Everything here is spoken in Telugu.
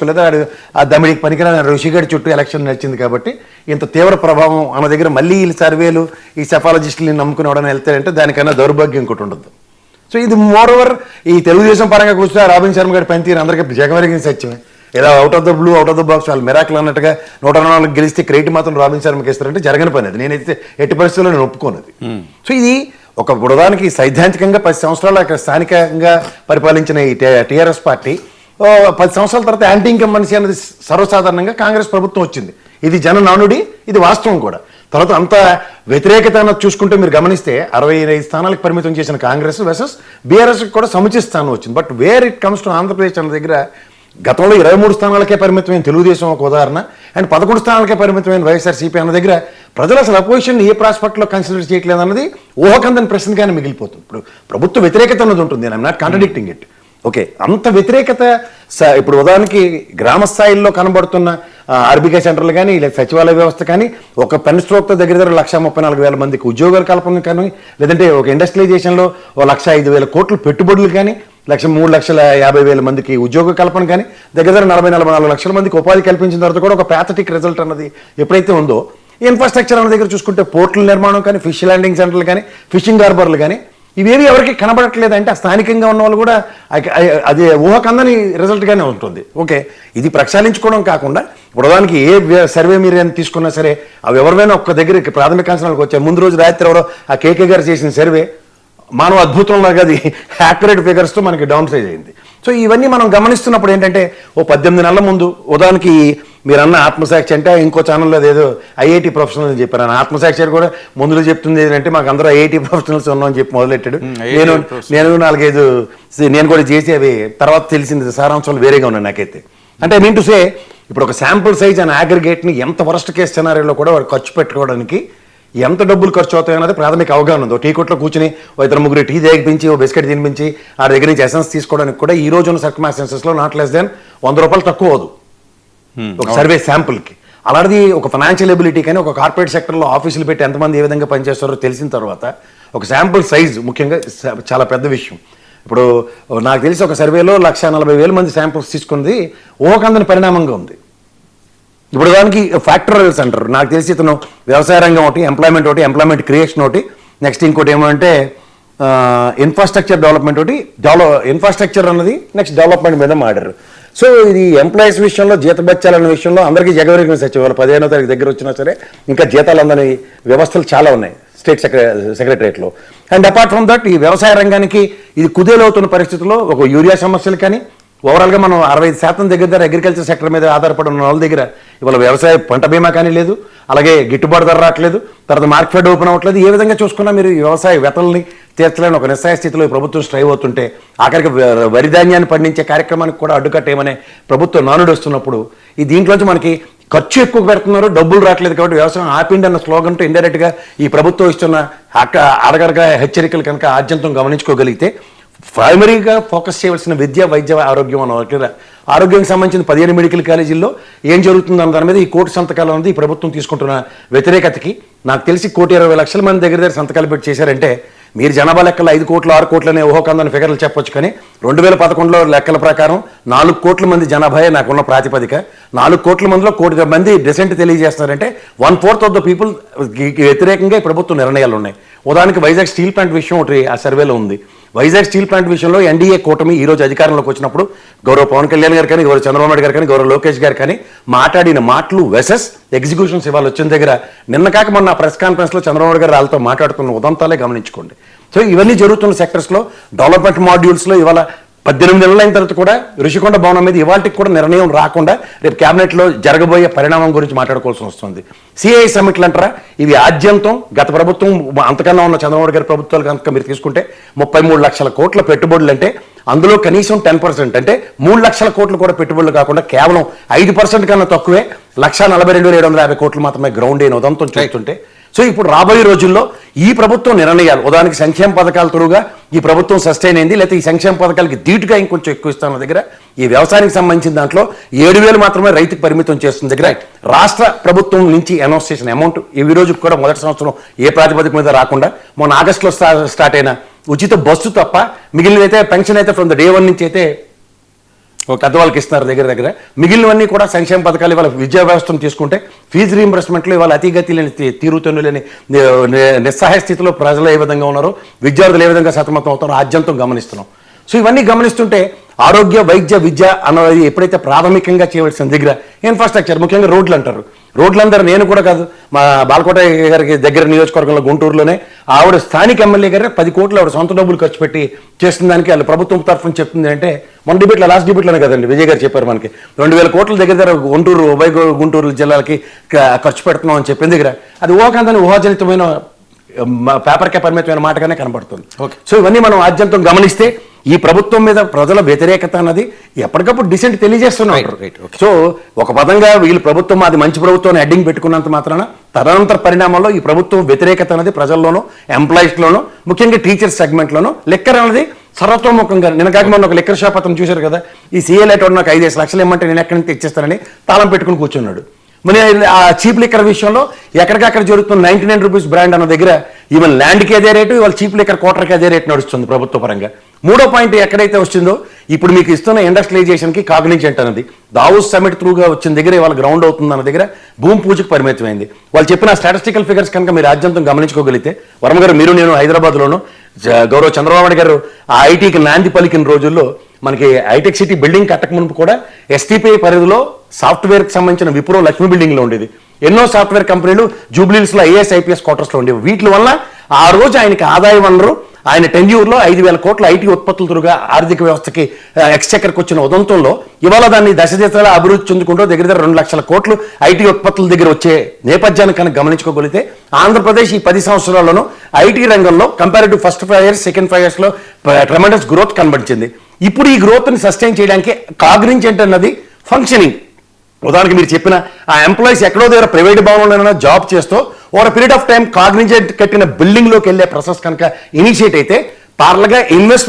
తీసుకోలేదు. ఆ దమిడికి పనికిరాని ఋషిగడి చుట్టూ ఎలక్షన్ నడిచింది కాబట్టి ఇంత తీవ్ర ప్రభావం ఆమె దగ్గర మళ్ళీ ఈ సర్వేలు ఈ సెఫాలజిస్టులని నమ్ముకుని ఎవడన్నా వెళ్తారంటే దానికన్నా దౌర్భాగ్యం ఇంకోటి ఉండదు. సో ఇది మోర్ ఓవర్ ఈ తెలుగుదేశం పరంగా కూర్చుంటే రాబిన్ శర్మ గారి పనితీరు అందరికీ జగమెరిగిన సత్యమే. ఇలా out of the blue out of the box వాళ్ళు మిరాకిల్ అన్నట్టుగా 104 గెలిస్తే క్రెడిట్ మాత్రం రాబిన్ శర్మకి ఇస్తారంటే జరగని పని. అది నేనైతే ఎట్టి పరిస్థితుల్లో నేను ఒప్పుకోనది. సో ఇది ఒక బుడదానికి సైద్ధాంతికంగా 10 సంవత్సరాలు అక్కడ స్థానికంగా పరిపాలించిన ఈ టీఆర్ఎస్ పార్టీ 10 సంవత్సరాల తర్వాత యాంటీ ఇన్కంబెన్సీ అనేది సర్వసాధారణంగా కాంగ్రెస్ ప్రభుత్వం వచ్చింది. ఇది జన నానుడి, ఇది వాస్తవం కూడా. తర్వాత అంత వ్యతిరేకత అన్నది చూసుకుంటే మీరు గమనిస్తే 65 స్థానాలకు పరిమితం చేసిన కాంగ్రెస్ వర్సెస్ బీఆర్ఎస్ కూడా సముచిత స్థానం వచ్చింది. But where it comes to Andhra Pradesh అన్న దగ్గర గతంలో 23 స్థానాలకే పరిమితమైన తెలుగుదేశం ఒక ఉదాహరణ, అండ్ 11 స్థానాలకే పరిమితమైన వైఎస్ఆర్సీపీ అన్న దగ్గర ప్రజలు అసలు అపోజిషన్ ఏ ప్రాస్పెక్ట్లో కన్సిడర్ చేయట్లేదు అన్నది ఊహకందని ప్రశ్నగానే మిగిలిపోతుంది. ఇప్పుడు ప్రభుత్వ వ్యతిరేకత అన్నది ఉంటుంది, I'm not contradicting it. Okay, అంత వ్యతిరేకత ఇప్పుడు ఉదాహరణకి గ్రామ స్థాయిల్లో కనబడుతున్న ఆర్బీకే సెంటర్లు కానీ లేదా సచివాలయ వ్యవస్థ కానీ ఒక పెన్ స్ట్రోక్తో దగ్గర 1,34,000 మందికి ఉద్యోగాల కల్పన కానీ, లేదంటే ఒక ఇండస్ట్రియలైజేషన్లో 1,05,000 కోట్ల పెట్టుబడులు కానీ, 3,50,000 మందికి ఉద్యోగ కల్పన కానీ, దగ్గర 44 లక్షల మందికి ఉపాధి కల్పించిన తర్వాత కూడా ఒక ప్యాథటిక్ రిజల్ట్ అన్నది ఎప్పుడైతే ఉందో, ఇన్ఫ్రాస్ట్రక్చర్ అన్న దగ్గర చూసుకుంటే పోర్టుల నిర్మాణం కానీ, ఫిష్ ల్యాండింగ్ సెంటర్లు కానీ, ఫిషింగ్ హార్బర్లు కానీ, ఇవేవి ఎవరికి కనబడట్లేదంటే ఆ స్థానికంగా ఉన్న వాళ్ళు కూడా అది ఊహకందని రిజల్ట్గానే ఉంటుంది. ఓకే, ఇది ప్రక్షాళించుకోవడం కాకుండా ఉదాహరణకి ఏ సర్వే మీరు తీసుకున్నా సరే అవి ఎవరివైనా ఒక్క దగ్గరికి ప్రాథమిక అంచనాలకు వచ్చాయి. ముందు రోజు రాత్రి ఎవరో ఆ కేకే గారు చేసిన సర్వే మానవ అద్భుతంలాగా అది యాక్యురేట్ ఫిగర్స్తో మనకి డౌన్ సైజ్ అయింది. సో ఇవన్నీ మనం గమనిస్తున్నప్పుడు ఏంటంటే 18 నెలల ముందు ఉదాహరణకి మీరు అన్న ఆత్మసాక్షి అంటే ఇంకో ఛానల్లో ఏదో ఐఐటి ప్రొఫెషనల్స్ అని చెప్పారు. ఆత్మసాక్షి కూడా ముందులో చెప్తుంది ఏంటంటే మాకు అందరూ ఐఐటి ప్రొఫెషనల్స్ ఉన్నామని చెప్పి మొదలెట్టాడు. నేను 4-5 నేను కూడా చేసి అవి తర్వాత తెలిసింది సారాంశాలు వేరేగా ఉన్నాయి నాకైతే. అంటే మీన్ టు సే ఇప్పుడు ఒక శాంపుల్ సైజ్ అండ్ అగ్రిగేట్ని ఎంత వరస్ట్ కేస్ సినారియోలో కూడా వాడు ఖర్చు పెట్టుకోవడానికి ఎంత డబ్బులు ఖర్చు అవుతాయి అన్నది ప్రాథమిక అవగాహన ఉంది. టీ కొట్లో కూర్చుని 2-3 టీ తెగించి బిస్కెట్ తినిపించి ఆ దగ్గర నుంచి ఎసెన్స్ తీసుకోవడానికి కూడా ఈ రోజు ఉన్న సర్కమ్స్టాన్సెస్లో నాట్ లెస్ దాన్ 100 రూపాయలు తక్కువ అవదు ఒక సర్వే శాంపుల్కి. అలాంటిది ఒక ఫైనాన్షియల్ ఎబిలిటీ కానీ ఒక కార్పొరేట్ సెక్టర్లో ఆఫీసులు పెట్టి ఎంతమంది ఏ విధంగా పనిచేస్తారో తెలిసిన తర్వాత ఒక శాంపుల్ సైజ్ ముఖ్యంగా చాలా పెద్ద విషయం. ఇప్పుడు నాకు తెలిసి ఒక సర్వేలో 1,40,000 మంది శాంపుల్స్ తీసుకుంది ఊహకందని పరిణామంగా ఉంది. ఇప్పుడు దానికి ఫ్యాక్టరీస్ అంటారు. నాకు తెలిసి ఇతను వ్యవసాయ రంగం ఒకటి, ఎంప్లాయ్మెంట్ క్రియేషన్ ఒకటి, నెక్స్ట్ ఇంకోటి ఏమంటే ఇన్ఫ్రాస్ట్రక్చర్ డెవలప్మెంట్ ఒకటి, ఇన్ఫ్రాస్ట్రక్చర్ అన్నది నెక్స్ట్ డెవలప్మెంట్ మీద మాడారు. సో ఇది ఎంప్లాయీస్ విషయంలో జీతబత్యాలన్న విషయంలో అందరికీ జగవరిగిన సచివాలు 15వ తారీఖు దగ్గర వచ్చినా సరే ఇంకా జీతాలు అందని వ్యవస్థలు చాలా ఉన్నాయి స్టేట్ సెక్రటరియట్లో. అండ్ అపార్ట్ ఫ్రమ్ దట్ ఈ వ్యవసాయ రంగానికి ఇది కుదేలవుతున్న పరిస్థితుల్లో ఒక యూరియా సమస్యలు కానీ ఓవరాల్గా మనం 65% దగ్గర అగ్రికల్చర్ సెక్టర్ మీద ఆధారపడి ఉన్న వాళ్ళ దగ్గర ఇవాళ వ్యవసాయ పంట బీమా కానీ లేదు, అలాగే గిట్టుబాటు ధర రావట్లేదు, తర్వాత మార్కెట్ ఓపెన్ అవ్వట్లేదు. ఏ విధంగా చూసుకున్నా మీరు వ్యవసాయ వెతల్ని తీర్చలేని ఒక నిస్సాయ స్థితిలో ఈ ప్రభుత్వం స్ట్రైవ్ అవుతుంటే ఆఖరికి వరి ధాన్యాన్ని పండించే కార్యక్రమానికి కూడా అడ్డుకట్టేమనే ప్రభుత్వం నానుడు వస్తున్నప్పుడు ఈ దీంట్లోంచి మనకి ఖర్చు ఎక్కువ పెడుతున్నారు, డబ్బులు రావట్లేదు కాబట్టి వ్యవసాయం ఆపిండి అన్న స్లోగన్తో ఇండైరెక్ట్గా ఈ ప్రభుత్వం ఇస్తున్న అడగరగా హెచ్చరికలు కనుక ఆద్యంతం గమనించుకోగలిగితే ప్రైమరీగా ఫోకస్ చేయవలసిన విద్య, వైద్య, ఆరోగ్యం అన్న ఆరోగ్యానికి సంబంధించిన 15 మెడికల్ కాలేజీల్లో ఏం జరుగుతుందన్న దాని మీద ఈ కోటి సంతకాలు అనేది ఈ ప్రభుత్వం తీసుకుంటున్న వ్యతిరేకతకి నాకు తెలిసి 1,20,00,000 మంది దగ్గర సంతకాలు పెట్టి చేశారంటే మీరు జనాభా లెక్కలు 5 కోట్లు 6 కోట్లు అనే ఊహకందని ఫిగర్లు చెప్పొచ్చు. కానీ 2011లో లెక్కల ప్రకారం 4 కోట్ల మంది జనాభాయే నాకున్న ప్రాతిపదిక. 4 కోట్ల మందిలో 1 కోటి మంది డిసెంట్ తెలియజేస్తున్నారంటే 1/4 ఆఫ్ ద పీపుల్ వ్యతిరేకంగా ఈ ప్రభుత్వ నిర్ణయాలు ఉన్నాయి. ఉదాహరణకి వైజాగ్ స్టీల్ ప్లాంట్ విషయం ఒకటి ఆ సర్వేలో ఉంది. వైజాగ్ స్టీల్ ప్లాంట్ విషయంలో ఎన్డీఏ కూటమి ఈ రోజు అధికారంలోకి వచ్చినప్పుడు గౌరవ పవన్ కళ్యాణ్ గారు కానీ, గౌరవ చంద్రబాబు నాయుడు గారు కానీ, గౌరవ లోకేష్ గారు కానీ మాట్లాడిన మాటలు వెసెస్ ఎగ్జిక్యూషన్స్ ఇవాళ వచ్చిన దగ్గర నిన్న కాక మొన్న ప్రెస్ కాన్ఫరెన్స్లో చంద్రబాబు నాయుడు గారు వాళ్ళతో మాట్లాడుతున్న ఉదంతాలే గమనించుకోండి. సో ఇవన్నీ జరుగుతున్న సెక్టర్స్లో డెవలప్మెంట్ మాడ్యూల్స్లో ఇవాళ 18 నెలలు అయిన తర్వాత కూడా ఋషికొండ భవనం మీద ఇవాళకి కూడా నిర్ణయం రాకుండా రేపు క్యాబినెట్లో జరగబోయే పరిణామం గురించి మాట్లాడుకోవాల్సి వస్తుంది. సిఐ సమిట్లు అంటారా, ఇవి ఆద్యంతం గత ప్రభుత్వం అంతకన్నా ఉన్న చంద్రబాబు గారి ప్రభుత్వాలు కనుక మీరు తీసుకుంటే 33 లక్షల కోట్ల పెట్టుబడులు అంటే అందులో కనీసం 10% అంటే 3 లక్షల కోట్లు కూడా పెట్టుబడులు కాకుండా కేవలం 5% కన్నా తక్కువే 1,42,750 కోట్లు మాత్రమే గ్రౌండ్ అయిన ఉదంతం చూస్తుంటే సో ఇప్పుడు రాబోయే రోజుల్లో ఈ ప్రభుత్వం నిర్ణయాలు ఉదాహరణకి సంక్షేమ పథకాల త్రూగా ఈ ప్రభుత్వం సస్టైన్ అయింది, లేకపోతే ఈ సంక్షేమ పథకాలకి ధీటుగా ఇంకొంచెం ఎక్కువ ఇస్తాన దగ్గర ఈ వ్యవసాయానికి సంబంధించిన దాంట్లో 7,000 మాత్రమే రైతుకు పరిమితం చేస్తున్న దగ్గర రాష్ట్ర ప్రభుత్వం నుంచి అనౌన్స్ చేసిన అమౌంట్ ఈ రోజు కూడా మొదటి సంవత్సరం ఏ ప్రాతిపదిక మీద రాకుండా మొన్న ఆగస్టులో స్టార్ట్ అయిన ఉచిత బస్సు తప్ప మిగిలినైతే పెన్షన్ అయితే ఫ్రమ్ ద డే 1 నుంచి అయితే పెద్దవాళ్ళకి ఇస్తున్నారు దగ్గర మిగిలినవన్నీ కూడా సంక్షేమ పథకాలు. ఇవాళ విద్యా వ్యవస్థను తీసుకుంటే ఫీజు రీయింబర్స్మెంట్లో ఇవాళ అతిగతి లేని తీరుతెన్ను లేని నిస్సహాయ స్థితిలో ప్రజలు ఏ విధంగా ఉన్నారో, విద్యార్థులు ఏ విధంగా సతమతం అవుతారో ఆద్యంతం గమనిస్తున్నాం. సో ఇవన్నీ గమనిస్తుంటే ఆరోగ్య, వైద్య, విద్య అన్నది ఎప్పుడైతే ప్రాథమికంగా చేయవలసిన దగ్గర ఇన్ఫ్రాస్ట్రక్చర్, ముఖ్యంగా రోడ్లు అంటారు. రోడ్లందరూ నేను కూడా కాదు, మా బాలకోట గారికి దగ్గర నియోజకవర్గంలో గుంటూరులోనే ఆవిడ స్థానిక ఎమ్మెల్యే గారే 10 కోట్లు ఆవిడ సొంత డబ్బులు ఖర్చు పెట్టి చేస్తున్న దానికి వాళ్ళు ప్రభుత్వం తరఫున చెప్తుంది అంటే, మన డిబేట్లో లాస్ట్ డిబేట్లోనే కదండి విజయ్ గారు చెప్పారు మనకి 2000 కోట్ల దగ్గర గుంటూరు, ఉభయ గుంటూరు జిల్లాలకి ఖర్చు పెడుతున్నాం అని చెప్పిన దగ్గర అది ఊహకందని ఊహాజనితమైన పేపర్కే పరిమితమైన మాటగానే కనబడుతుంది. సో ఇవన్నీ మనం ఆద్యంతం గమనిస్తే ఈ ప్రభుత్వం మీద ప్రజల వ్యతిరేకత అన్నది ఎప్పటికప్పుడు డిసెంట్ తెలియజేస్తున్నారు. సో ఒక పదంగా వీళ్ళు ప్రభుత్వం అది మంచి ప్రభుత్వం హెడ్డింగ్ పెట్టుకున్నంత మాత్రాన తదనంతర పరిణామాల్లో ఈ ప్రభుత్వం వ్యతిరేకత అనేది ప్రజల్లోనూ, ఎంప్లాయీస్లోనూ, ముఖ్యంగా టీచర్స్ సెగ్మెంట్లోనూ లిక్కర్ అనేది సర్వతోముఖంగా. నిన్న కాక మొన్న ఒక లిక్కర్ షాప్ అతను చూశారు కదా, ఈ సీఏ లైట్ నాకు 5 లక్షలు ఇమ్మంటే నేను ఎక్కడి నుంచి తెచ్చిస్తానని తాళం పెట్టుకుని కూర్చున్నాడు. మన ఆ చీప్ లిక్కర్ విషయంలో ఎక్కడికక్కడ జరుగుతున్న 99 రూపీస్ బ్రాండ్ అన్న దగ్గర ఈవెన్ ల్యాండ్కి అదే రేటు, ఇవాళ చీప్ లిక్కర్ క్వార్టర్కి అదే రేటు నడుస్తుంది ప్రభుత్వ పరంగా. మూడో పాయింట్ ఎక్కడైతే వచ్చిందో ఇప్పుడు మీకు ఇస్తున్న ఇండస్ట్రియలైజేషన్కి కాగ్నిజెంట్ అనేది దావోస్ సమిట్ త్రూగా వచ్చిన దగ్గర ఇవాళ గ్రౌండ్ అవుతుంది అన్న దగ్గర భూమి పూజకు పరిమితమైంది. వాళ్ళు చెప్పిన స్టాటిస్టికల్ ఫిగర్స్ కనుక మీరు ఆద్యంతం గమనించుకోగలిగితే, వర్మ గారు మీరు నేను హైదరాబాద్లోను గౌరవ చంద్రబాబు నాయుడు గారు ఆ ఐటీకి నాంది పలికిన రోజుల్లో మనకి హైటెక్ సిటీ బిల్డింగ్ కట్టక మునుపు కూడా ఎస్టీపీఐ పరిధిలో సాఫ్ట్వేర్కి సంబంధించిన విప్రో లక్ష్మీ బిల్డింగ్లో ఉండేది. ఎన్నో సాఫ్ట్వేర్ కంపెనీలు జూబ్లీహిల్స్లో ఐఏఎస్, ఐపీఎస్ క్వార్టర్స్లో ఉండేవి. వీటి వల్ల ఆ రోజు ఆయనకి ఆదాయ వనరు ఆయన టెన్యూర్లో 5,000 కోట్ల ఐటీ ఉత్పత్తులుగా ఆర్థిక వ్యవస్థకి ఎక్స్చెక్కర్కి వచ్చిన ఉదంతంలో ఇవాళ దాన్ని దశ దిశలా అభివృద్ధి చెందుకుంటూ దగ్గర 2 లక్షల కోట్లు ఐటీ ఉత్పత్తుల దగ్గర వచ్చే నేపథ్యాన్ని కనుక గమనించుకోగలిగితే ఆంధ్రప్రదేశ్ ఈ 10 సంవత్సరాల్లోనూ ఐటీ రంగంలో కంపారిటివ్ ఫస్ట్ 5 years, సెకండ్ 5 yearsలో ట్రెమెండస్ గ్రోత్ కనబడించింది. ఇప్పుడు ఈ గ్రోత్ని సస్టైన్ చేయడానికి కాగ్నిజెంట్ అన్నది ఫంక్షనింగ్. ఉదాహరణకి మీరు చెప్పిన ఆ ఎంప్లాయీస్ ఎక్కడో దగ్గర ప్రైవేట్ భవనంలో జాబ్ చేస్తూ over period of time Cognizant కట్టిన బిల్డింగ్లోకి వెళ్ళే ప్రాసెస్ కనుక ఇనిషియేట్ అయితే పార్లగా ఇన్వెస్ట్